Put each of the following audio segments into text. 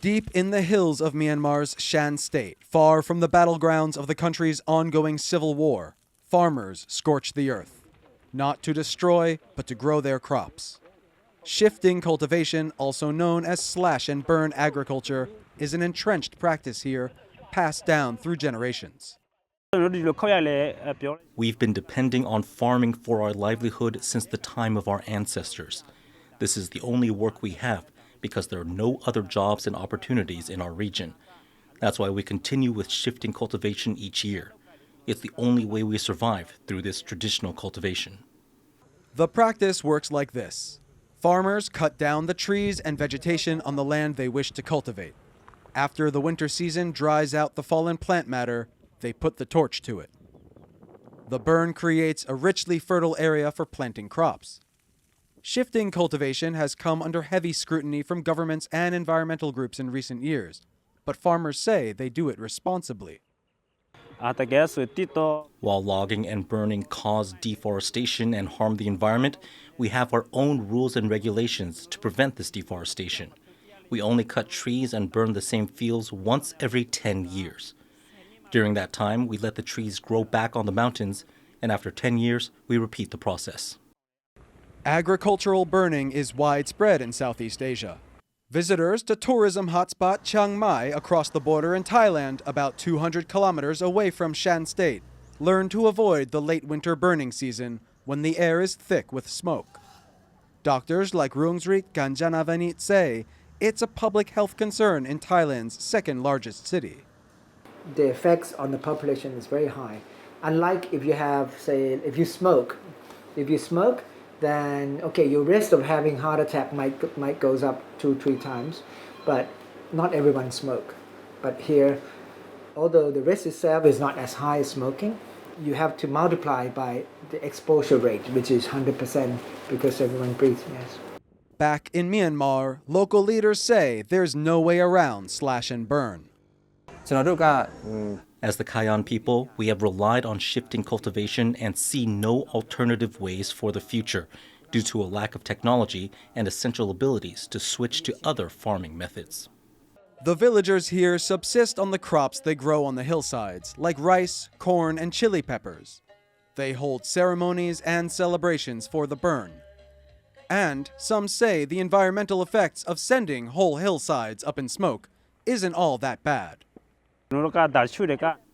Deep in the hills of Myanmar's Shan state, far from the battlegrounds of the country's ongoing civil war, farmers scorch the earth, not to destroy, but to grow their crops. Shifting cultivation, also known as slash and burn agriculture, is an entrenched practice here, passed down through generations. We've been depending on farming for our livelihood since the time of our ancestors. This is the only work we have because there are no other jobs and opportunities in our region. That's why we continue with shifting cultivation each year. It's the only way we survive through this traditional cultivation. The practice works like this. Farmers cut down the trees and vegetation on the land they wish to cultivate. After the winter season dries out the fallen plant matter, they put the torch to it. The burn creates a richly fertile area for planting crops. Shifting cultivation has come under heavy scrutiny from governments and environmental groups in recent years, but farmers say they do it responsibly. While logging and burning cause deforestation and harm the environment, we have our own rules and regulations to prevent this deforestation. We only cut trees and burn the same fields once every 10 years. During that time, we let the trees grow back on the mountains, and after 10 years, we repeat the process. Agricultural burning is widespread in Southeast Asia. Visitors to tourism hotspot Chiang Mai across the border in Thailand, about 200 kilometers away from Shan State, learn to avoid the late winter burning season when the air is thick with smoke. Doctors like Rungsrit Ganjanavanit say it's a public health concern in Thailand's second largest city. The effects on the population is very high. Unlike if you have, say, if you smoke, then okay, your risk of having heart attack might goes up 2-3 times, but not everyone smoke. But here, although the risk itself is not as high as smoking, you have to multiply by the exposure rate, which is 100% because everyone breathes. Yes. Back in Myanmar, local leaders say there's no way around slash and burn. As the Kayan people, we have relied on shifting cultivation and see no alternative ways for the future due to a lack of technology and essential abilities to switch to other farming methods. The villagers here subsist on the crops they grow on the hillsides, like rice, corn, and chili peppers. They hold ceremonies and celebrations for the burn. And some say the environmental effects of sending whole hillsides up in smoke isn't all that bad.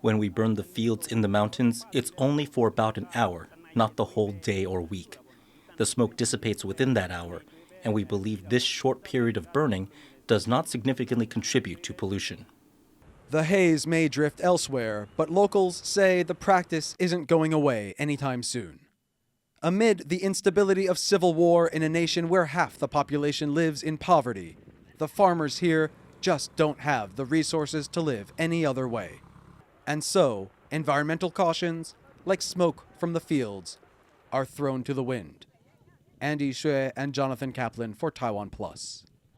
When we burn the fields in the mountains, it's only for about an hour, not the whole day or week. The smoke dissipates within that hour, and we believe this short period of burning does not significantly contribute to pollution. The haze may drift elsewhere, but locals say the practice isn't going away anytime soon. Amid the instability of civil war in a nation where half the population lives in poverty, the farmers here just don't have the resources to live any other way. And so, environmental cautions, like smoke from the fields, are thrown to the wind. Hsueh and Jonathan Kaplan for TaiwanPlus.